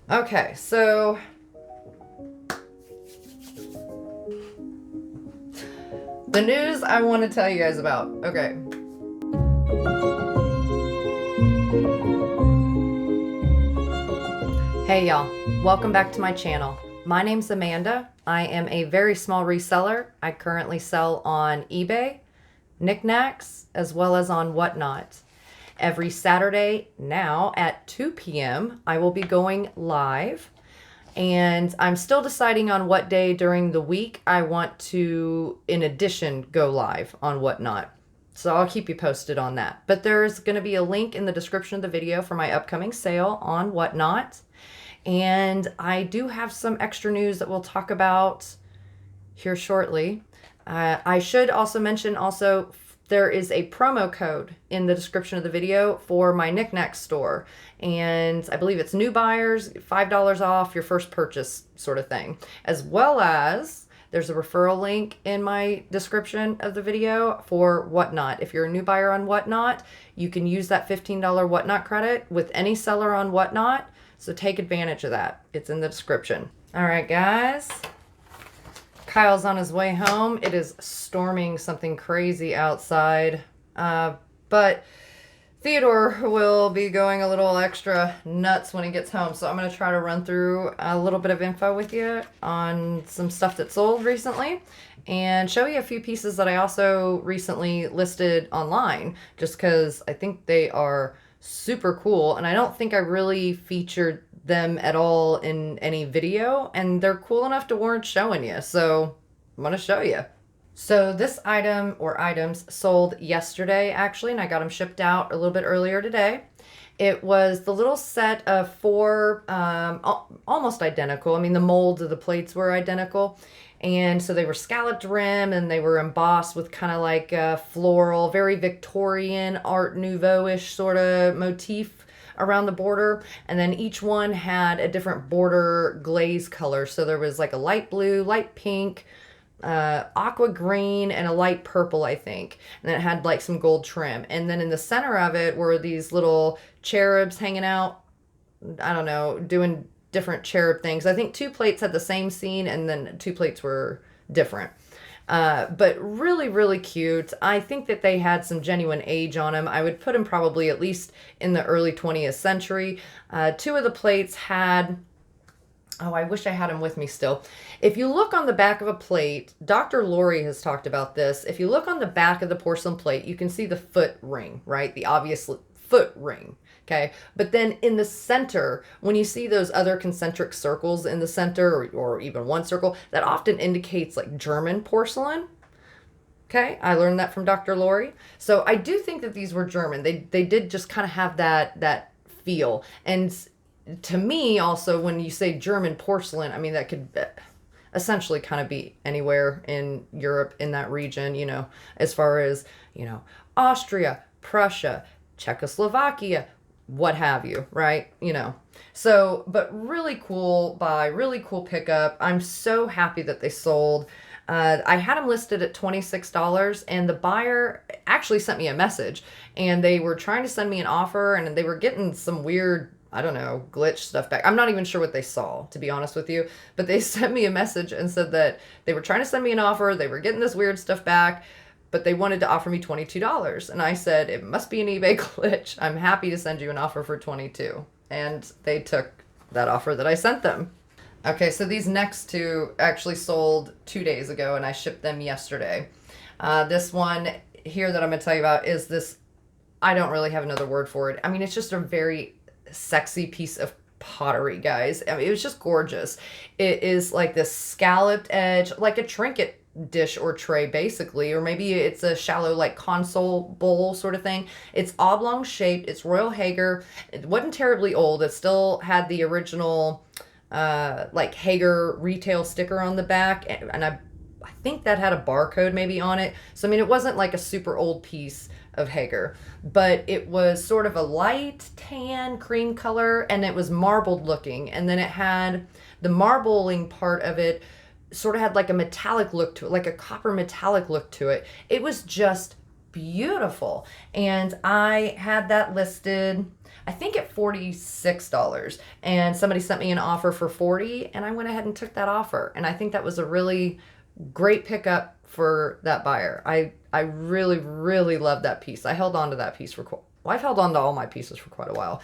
Okay, so the news I want to tell you guys about. Okay. Hey y'all, welcome back to my channel. My name's Amanda. I am a very small reseller. I currently sell on eBay, Niknax, as well as on Whatnot. Every Saturday now at 2 p.m. I will be going live, and I'm still deciding on what day during the week I want to, in addition, go live on Whatnot. So I'll keep you posted on that. But there's going to be a link in the description of the video for my upcoming sale on Whatnot. And I do have some extra news that we'll talk about here shortly. I should also mention there is a promo code in the description of the video for my Niknax store. And I believe it's new buyers, $5 off your first purchase sort of thing. As well as there's a referral link in my description of the video for Whatnot. If you're a new buyer on Whatnot, you can use that $15 Whatnot credit with any seller on Whatnot. So take advantage of that. It's in the description. All right, guys. Kyle's on his way home. It is storming something crazy outside. But Theodore will be going a little extra nuts when he gets home. So I'm going to try to run through a little bit of info with you on some stuff that sold recently and show you a few pieces that I also recently listed online just because I think they are super cool, and I don't think I really featured them at all in any video, and they're cool enough to warrant showing you, so I'm gonna show you. So this item or items sold yesterday actually, and I got them shipped out a little bit earlier today. It was the little set of four, almost identical. I mean, the molds of the plates were identical. And so they were scalloped rim and they were embossed with kind of like a floral, very Victorian, Art Nouveau-ish sort of motif around the border. And then each one had a different border glaze color. So there was like a light blue, light pink, aqua green, and a light purple, I think. And then it had like some gold trim. And then in the center of it were these little cherubs hanging out, I don't know, doing different cherub things. I think two plates had the same scene and then two plates were different. But really, really cute. I think that they had some genuine age on them. I would put them probably at least in the early 20th century. Two of the plates had, oh, I wish I had them with me still. If you look on the back of a plate, Dr. Lori has talked about this. If you look on the back of the porcelain plate, you can see the foot ring, right? The obvious foot ring. Okay, but then in the center, when you see those other concentric circles in the center or even one circle, that often indicates like German porcelain. Okay, I learned that from Dr. Lori. So I do think that these were German. They did just kind of have that feel. And to me also, when you say German porcelain, I mean, that could essentially kind of be anywhere in Europe in that region, you know, as far as, you know, Austria, Prussia, Czechoslovakia, what have you, right? You know, so, but really cool buy, really cool pickup. I'm so happy that they sold. I had them listed at $26, and the buyer actually sent me a message, and they were trying to send me an offer, and they were getting some weird, I don't know, glitch stuff back. I'm not even sure what they saw, to be honest with you, but they sent me a message and said that they were trying to send me an offer. They were getting this weird stuff back, but they wanted to offer me $22. And I said, it must be an eBay glitch. I'm happy to send you an offer for $22. And they took that offer that I sent them. Okay, so these next two actually sold 2 days ago, and I shipped them yesterday. This one here that I'm going to tell you about is this, I don't really have another word for it. I mean, it's just a very sexy piece of pottery, guys. I mean, it was just gorgeous. It is like this scalloped edge, like a trinket dish or tray basically, or maybe it's a shallow like console bowl sort of thing. It's oblong shaped. It's Royal Hager. It wasn't terribly old. It still had the original like Hager retail sticker on the back, and I think that had a barcode maybe on it. So I mean, it wasn't like a super old piece of Hager, but it was sort of a light tan cream color, and it was marbled looking, and then it had the marbling part of it sort of had like a metallic look to it, like a copper metallic look to it. It was just beautiful. And I had that listed. I think at $46. And somebody sent me an offer for $40, and I went ahead and took that offer. And I think that was a really great pickup for that buyer. I really, really loved that piece. I held on to that piece well, I've held on to all my pieces for quite a while,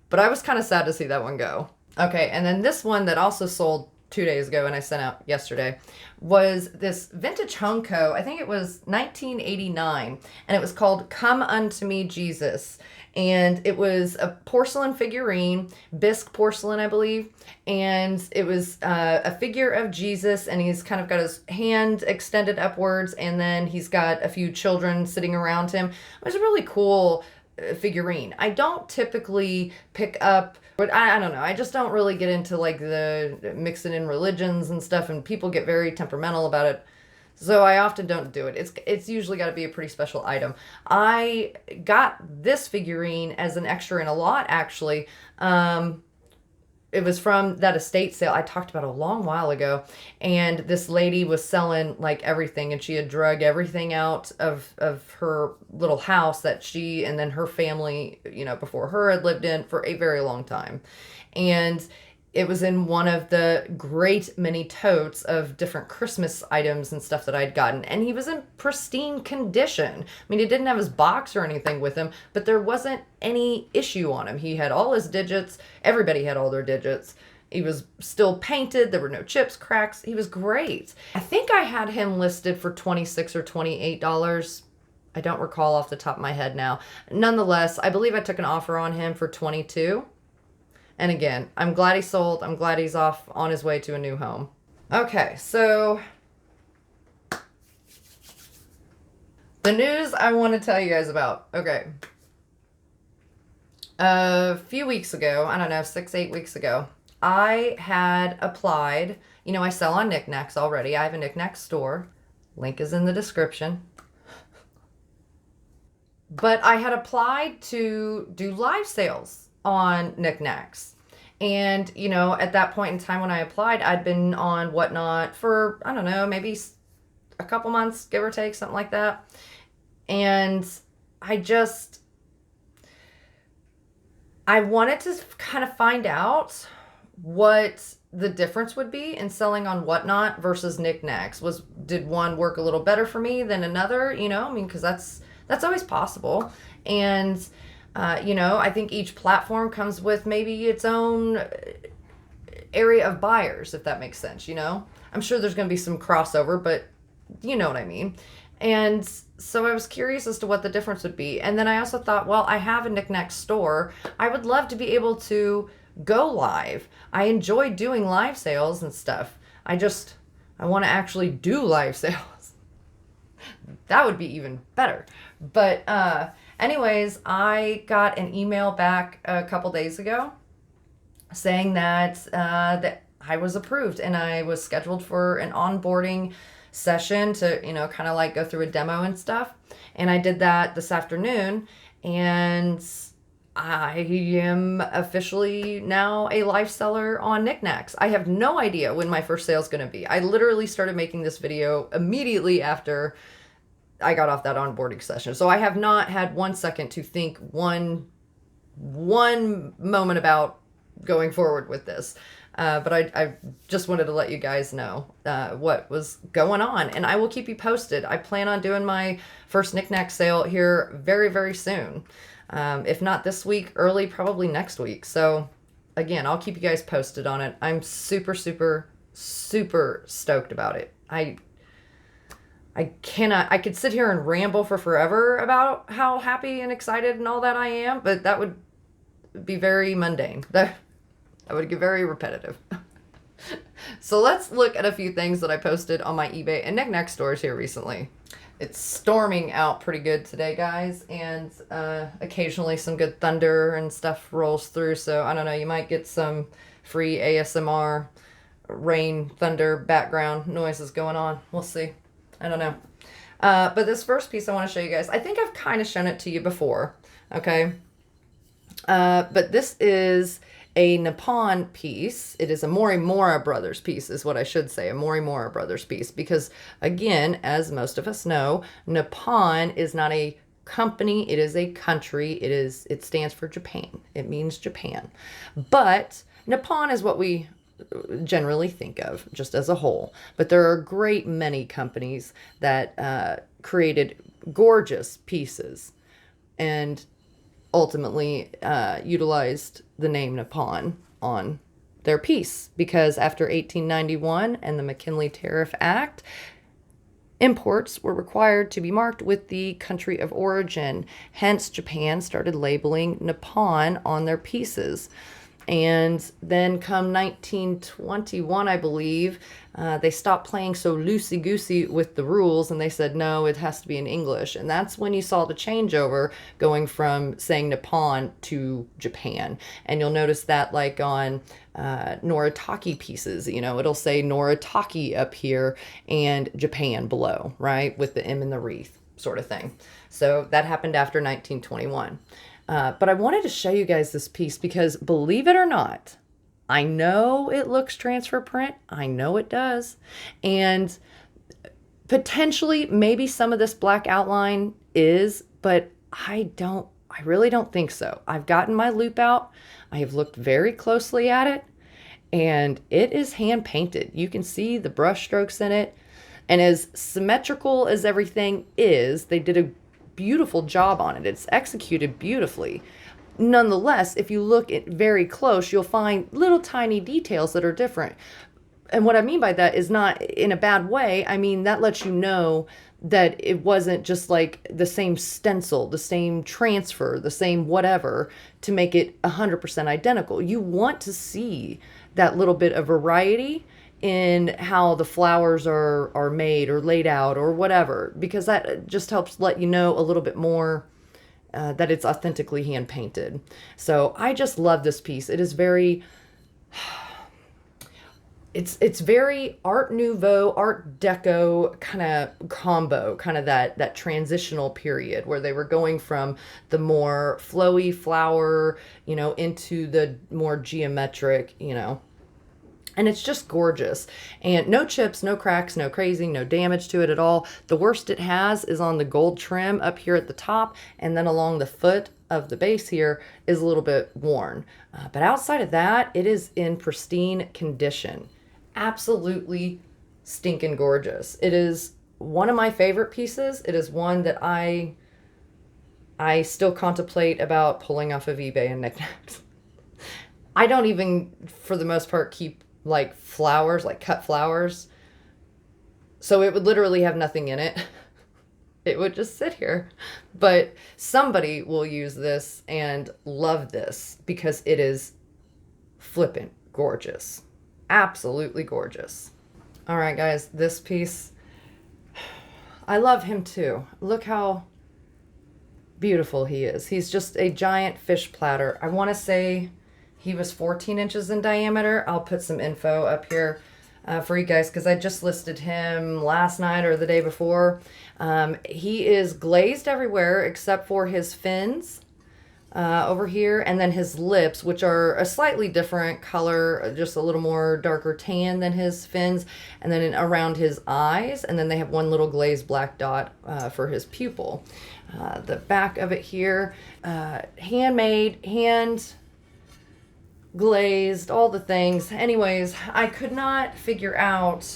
but I was kind of sad to see that one go. Okay, and then this one that also sold 2 days ago and I sent out yesterday was this Vintage Home Co. I think it was 1989, and it was called Come Unto Me Jesus. And it was a porcelain figurine, bisque porcelain, I believe. And it was a figure of Jesus, and he's kind of got his hand extended upwards, and then he's got a few children sitting around him. It was a really cool figurine. I don't typically pick up, but I don't know. I just don't really get into like the mixing in religions and stuff, and people get very temperamental about it. So I often don't do it. It's usually got to be a pretty special item. I got this figurine as an extra in a lot, actually. It was from that estate sale I talked about a long while ago. And this lady was selling like everything, and she had drug everything out of her little house that she and then her family, before her had lived in for a very long time. And it was in one of the great many totes of different Christmas items and stuff that I'd gotten. And he was in pristine condition. I mean, he didn't have his box or anything with him, but there wasn't any issue on him. He had all his digits. Everybody had all their digits. He was still painted. There were no chips, cracks. He was great. I think I had him listed for $26 or $28. I don't recall off the top of my head now. Nonetheless, I believe I took an offer on him for $22. And again, I'm glad he sold. I'm glad he's off on his way to a new home. Okay, so the news I want to tell you guys about. Okay. A few weeks ago, I don't know, 6-8 weeks ago, I had applied. I sell on Niknax already. I have a Niknax store. Link is in the description. But I had applied to do live sales on Niknax. And, at that point in time when I applied, I'd been on Whatnot for, I don't know, maybe a couple months, give or take, something like that. And I wanted to kind of find out what the difference would be in selling on Whatnot versus Niknax. Did one work a little better for me than another? Because that's always possible. And I think each platform comes with maybe its own area of buyers, if that makes sense, I'm sure there's going to be some crossover, but you know what I mean. And so I was curious as to what the difference would be. And then I also thought, well, I have a Niknax store. I would love to be able to go live. I enjoy doing live sales and stuff. I want to actually do live sales. That would be even better. But, anyways, I got an email back a couple days ago saying that I was approved, and I was scheduled for an onboarding session to, kind of like go through a demo and stuff. And I did that this afternoon, and I am officially now a live seller on Niknax. I have no idea when my first sale is going to be. I literally started making this video immediately after I got off that onboarding session. So I have not had 1 second to think one moment about going forward with this. But I just wanted to let you guys know what was going on. And I will keep you posted. I plan on doing my first Niknax sale here very, very soon. If not this week, early, probably next week. So again, I'll keep you guys posted on it. I'm super, super, super stoked about it. I could sit here and ramble for forever about how happy and excited and all that I am, but that would be very mundane. That would get very repetitive. So let's look at a few things that I posted on my eBay and Niknax stores here recently. It's storming out pretty good today, guys, and occasionally some good thunder and stuff rolls through, so I don't know, you might get some free ASMR, rain, thunder, background noises going on. We'll see. I don't know. But this first piece I want to show you guys, I think I've kind of shown it to you before, okay? But this is a Nippon piece. It is a Morimura Brothers piece is what I should say, a Morimura Brothers piece. Because, again, as most of us know, Nippon is not a company. It is a country. It stands for Japan. It means Japan. But Nippon is what we generally think of just as a whole. But there are a great many companies that created gorgeous pieces and ultimately utilized the name Nippon on their piece, because after 1891 and the McKinley Tariff Act, imports were required to be marked with the country of origin. Hence, Japan started labeling Nippon on their pieces. And then come 1921, I believe, they stopped playing so loosey-goosey with the rules, and they said, no, it has to be in English. And that's when you saw the changeover going from saying Nippon to Japan. And you'll notice that like on Noritake pieces, it'll say Noritake up here and Japan below, right? With the M in the wreath sort of thing. So that happened after 1921. But I wanted to show you guys this piece because, believe it or not, I know it looks transfer print. I know it does. And potentially maybe some of this black outline is, but I really don't think so. I've gotten my loop out. I have looked very closely at it, and it is hand painted. You can see the brush strokes in it. And as symmetrical as everything is, they did a beautiful job on it. It's executed beautifully. Nonetheless, if you look at very close, you'll find little tiny details that are different. And what I mean by that is not in a bad way. I mean, that lets you know that it wasn't just like the same stencil, the same transfer, the same whatever to make it 100% identical. You want to see that little bit of variety in how the flowers are made or laid out or whatever, because that just helps let you know a little bit more that it's authentically hand painted. So I just love this piece. It is very, it's very Art Nouveau, Art Deco kind of combo, kind of that transitional period where they were going from the more flowy flower, into the more geometric, And it's just gorgeous. And no chips, no cracks, no crazy, no damage to it at all. The worst it has is on the gold trim up here at the top, and then along the foot of the base here is a little bit worn. But outside of that, it is in pristine condition. Absolutely stinking gorgeous. It is one of my favorite pieces. It is one that I still contemplate about pulling off of eBay and Niknax. I don't even, for the most part, keep like flowers, like cut flowers. So it would literally have nothing in it. It would just sit here. But somebody will use this and love this because it is flippin' gorgeous. Absolutely gorgeous. All right, guys, this piece, I love him too. Look how beautiful he is. He's just a giant fish platter. I want to say he was 14 inches in diameter. I'll put some info up here for you guys because I just listed him last night or the day before. He is glazed everywhere except for his fins over here, and then his lips, which are a slightly different color, just a little more darker tan than his fins, and then around his eyes, and then they have one little glazed black dot for his pupil. The back of it here, handmade, hand glazed, all the things. Anyways, I could not figure out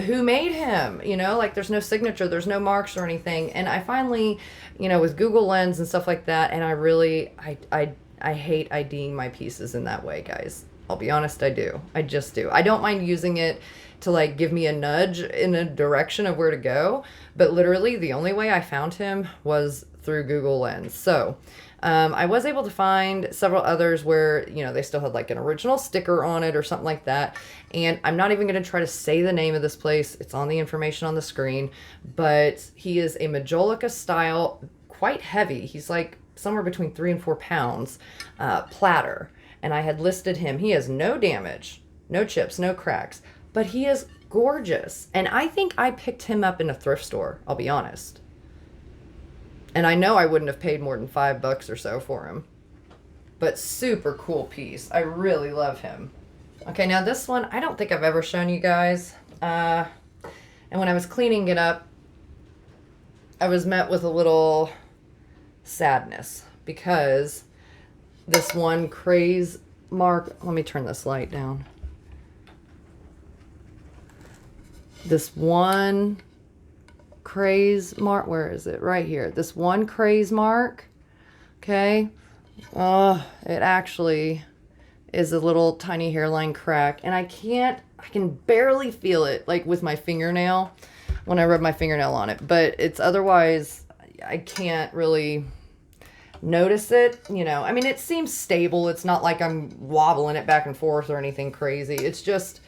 who made him, like there's no signature, there's no marks or anything. And I finally, with Google Lens and stuff like that, and I hate IDing my pieces in that way, guys. I'll be honest, I do. I just do. I don't mind using it to like give me a nudge in a direction of where to go, but literally the only way I found him was through Google Lens. So I was able to find several others where, they still had like an original sticker on it or something like that. And I'm not even going to try to say the name of this place. It's on the information on the screen, but he is a Majolica style, quite heavy. He's like somewhere between 3 and 4 pounds, platter. And I had listed him. He has no damage, no chips, no cracks, but he is gorgeous. And I think I picked him up in a thrift store, I'll be honest. And I know I wouldn't have paid more than $5 or so for him. But super cool piece. I really love him. Okay, now this one, I don't think I've ever shown you guys. And when I was cleaning it up, I was met with a little sadness because this one craze mark, let me turn this light down. This one craze mark, where is it? Right here. This one craze mark, okay? It actually is a little tiny hairline crack, and I can barely feel it, like with my fingernail when I rub my fingernail on it, but it's otherwise, I can't really notice it, you know. I mean, it seems stable. It's not like I'm wobbling it back and forth or anything crazy. It's just,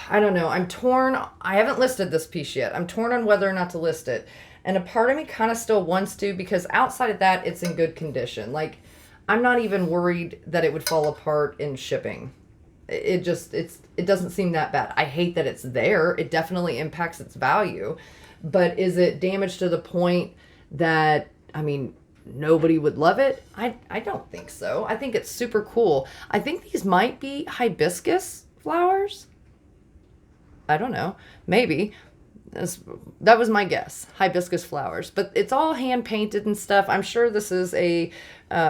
I don't know. I'm torn. I haven't listed this piece yet. I'm torn on whether or not to list it. And a part of me kind of still wants to, because outside of that, it's in good condition. Like, I'm not even worried that it would fall apart in shipping. It doesn't seem that bad. I hate that it's there. It definitely impacts its value. But is it damaged to the point that, I mean, nobody would love it? I don't think so. I think it's super cool. I think these might be hibiscus flowers. I don't know. Maybe. That was my guess. Hibiscus flowers. But it's all hand painted and stuff. I'm sure this is a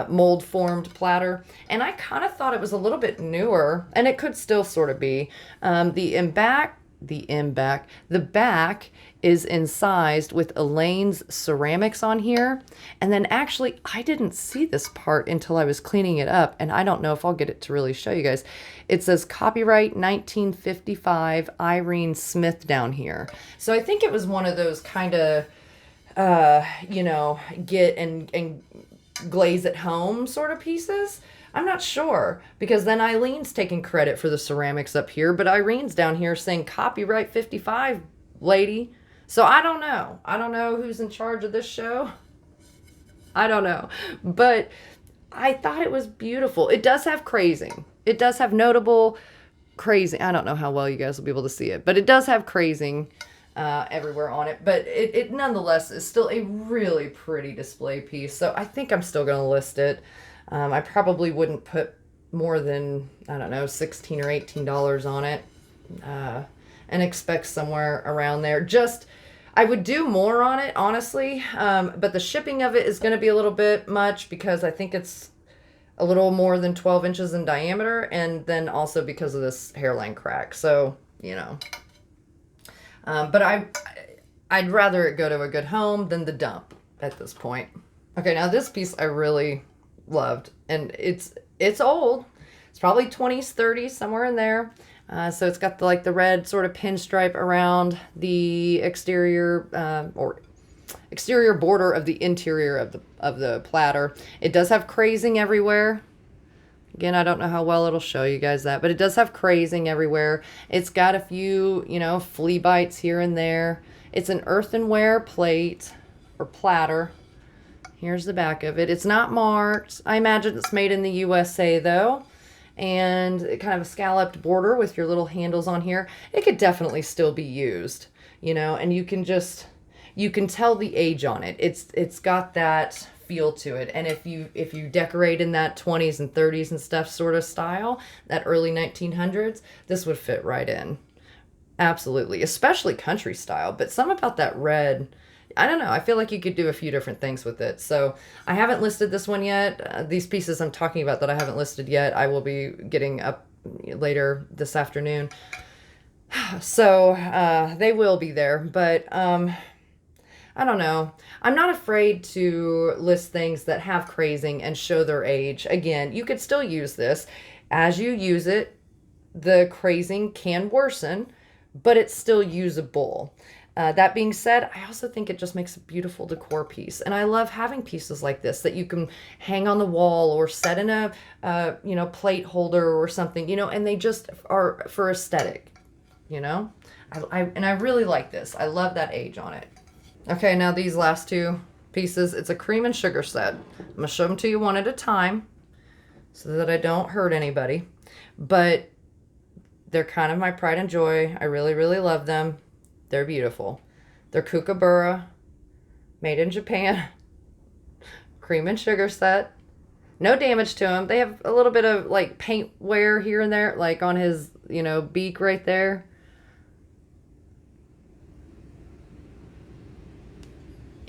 mold formed platter. And I kind of thought it was a little bit newer. And it could still sort of be. The back is incised with Elaine's ceramics on here. And then actually, I didn't see this part until I was cleaning it up. And I don't know if I'll get it to really show you guys. It says copyright 1955 Irene Smith down here. So I think it was one of those kind of, get and glaze at home sort of pieces. I'm not sure, because then Eileen's taking credit for the ceramics up here, but Irene's down here saying copyright 55, lady. So I don't know. I don't know who's in charge of this show. I don't know. But I thought it was beautiful. It does have crazing. It does have notable crazing. I don't know how well you guys will be able to see it, but it does have crazing everywhere on it. But it nonetheless is still a really pretty display piece. So I think I'm still going to list it. I probably wouldn't put more than, I don't know, $16 or $18 on it, and expect somewhere around there. I would do more on it, honestly, but the shipping of it is going to be a little bit much, because I think it's a little more than 12 inches in diameter, and then also because of this hairline crack. So, but I'd rather it go to a good home than the dump at this point. Okay, now this piece I really loved, and it's old. It's probably 20s, 30s, somewhere in there. So it's got the red sort of pinstripe around the exterior border of the interior of the platter. It does have crazing everywhere. Again, I don't know how well it'll show you guys that, but it does have crazing everywhere. It's got a few, flea bites here and there. It's an earthenware plate or platter. Here's the back of it. It's not marked. I imagine it's made in the USA though. And kind of a scalloped border with your little handles on here. It could definitely still be used, and you can tell the age on it. It's got that feel to it. And if you decorate in that 20s and 30s and stuff sort of style, that early 1900s, this would fit right in. Absolutely, especially country style. But something about that red, I don't know. I feel like you could do a few different things with it. So I haven't listed this one yet. These pieces I'm talking about that I haven't listed yet, I will be getting up later this afternoon. So they will be there. But I don't know. I'm not afraid to list things that have crazing and show their age. Again, you could still use this. As you use it, the crazing can worsen, but it's still usable. That being said, I also think it just makes a beautiful decor piece. And I love having pieces like this that you can hang on the wall or set in a, plate holder or something, and they just are for aesthetic, I really like this. I love that age on it. Okay, now these last two pieces, it's a cream and sugar set. I'm going to show them to you one at a time so that I don't hurt anybody. But they're kind of my pride and joy. I really, really love them. They're beautiful. They're kookaburra, made in Japan, cream and sugar set. No damage to them. They have a little bit of paint wear here and there, on his, beak right there.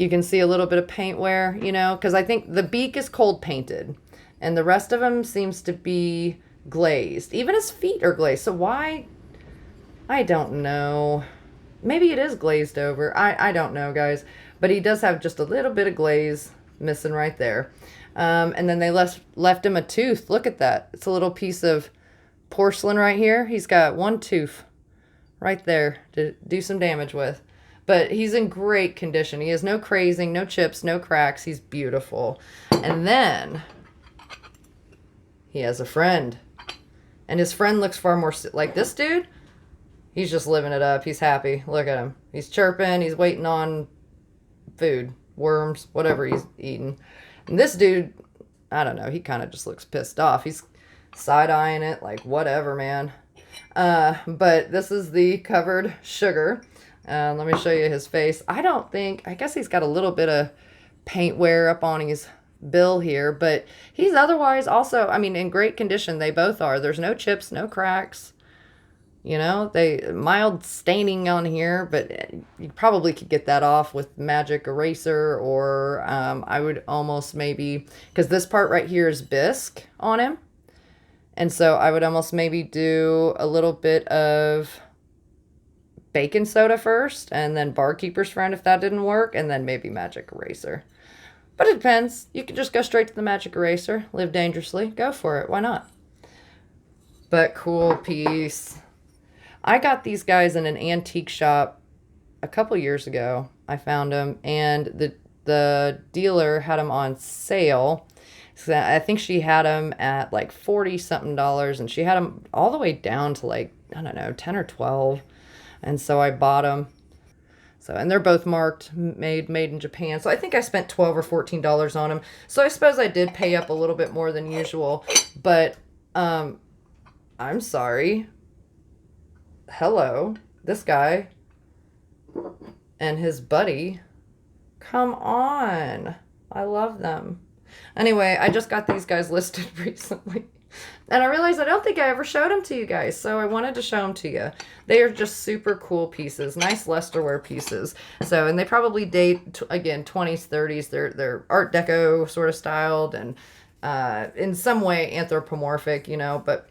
You can see a little bit of paint wear, you know, because I think the beak is cold painted and the rest of him seems to be glazed. Even his feet are glazed. So why? I don't know. Maybe it is glazed over. I don't know, guys. But he does have just a little bit of glaze missing right there. And then they left him a tooth. Look at that. It's a little piece of porcelain right here. He's got one tooth right there to do some damage with. But he's in great condition. He has no crazing, no chips, no cracks. He's beautiful. And then he has a friend. And his friend looks far more like this dude. He's just living it up. He's happy. Look at him. He's chirping. He's waiting on food, worms, whatever he's eating. And this dude, I don't know. He kind of just looks pissed off. He's side-eyeing it like, whatever, man. But this is the covered sugar. Let me show you his face. I guess he's got a little bit of paint wear up on his bill here, but he's otherwise also, I mean, in great condition. They both are. There's no chips, no cracks. You know, mild staining on here, but you probably could get that off with magic eraser, or I would almost maybe, because this part right here is bisque on him. And so I would almost maybe do a little bit of baking soda first, and then barkeeper's friend if that didn't work, and then maybe magic eraser. But it depends. You could just go straight to the magic eraser, live dangerously, go for it. Why not? But cool piece. I got these guys in an antique shop a couple years ago. I found them, and the dealer had them on sale. So I think she had them at like $40-something, and she had them all the way down to like, I don't know, 10 or 12. And so I bought them. So, and they're both marked made in Japan. So I think I spent $12 or $14 on them. So I suppose I did pay up a little bit more than usual, but I'm sorry. Hello, this guy and his buddy. Come on. I love them. Anyway, I just got these guys listed recently. And I realized I don't think I ever showed them to you guys, so I wanted to show them to you. They are just super cool pieces, nice Lesterware pieces. So, and they probably date, again, 20s, 30s. They're Art Deco sort of styled and in some way anthropomorphic, you know, but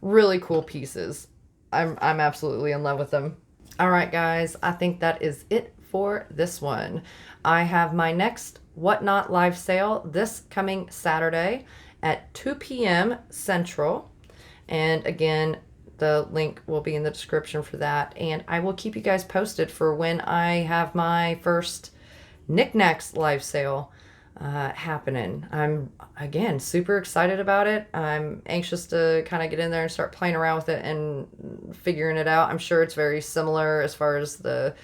really cool pieces. I'm absolutely in love with them. All right, guys, I think that is it for this one. I have my next Whatnot live sale this coming Saturday at 2 p.m. Central. And again, the link will be in the description for that. And I will keep you guys posted for when I have my first Niknax live sale happening. I'm, again, super excited about it. I'm anxious to kind of get in there and start playing around with it and figuring it out. I'm sure it's very similar as far as the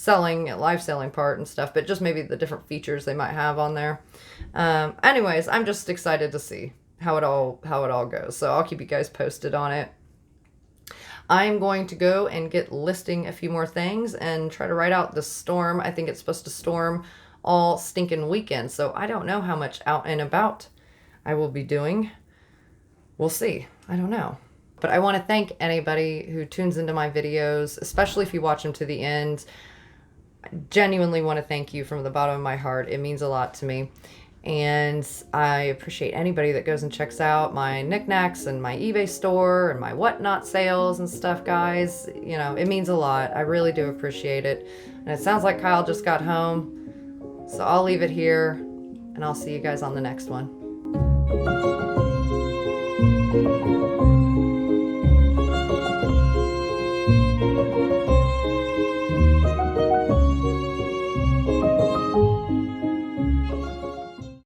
live selling part and stuff, but just maybe the different features they might have on there. Anyways, I'm just excited to see how it all goes. So I'll keep you guys posted on it. I'm going to go and get listing a few more things and try to write out the storm. I think it's supposed to storm all stinking weekend, so I don't know how much out and about I will be doing. We'll see. I don't know. But I want to thank anybody who tunes into my videos, especially if you watch them to the end. I genuinely want to thank you from the bottom of my heart. It means a lot to me. And I appreciate anybody that goes and checks out my Niknax and my eBay store and my Whatnot sales and stuff, guys. You know, it means a lot. I really do appreciate it. And it sounds like Kyle just got home. So I'll leave it here, and I'll see you guys on the next one.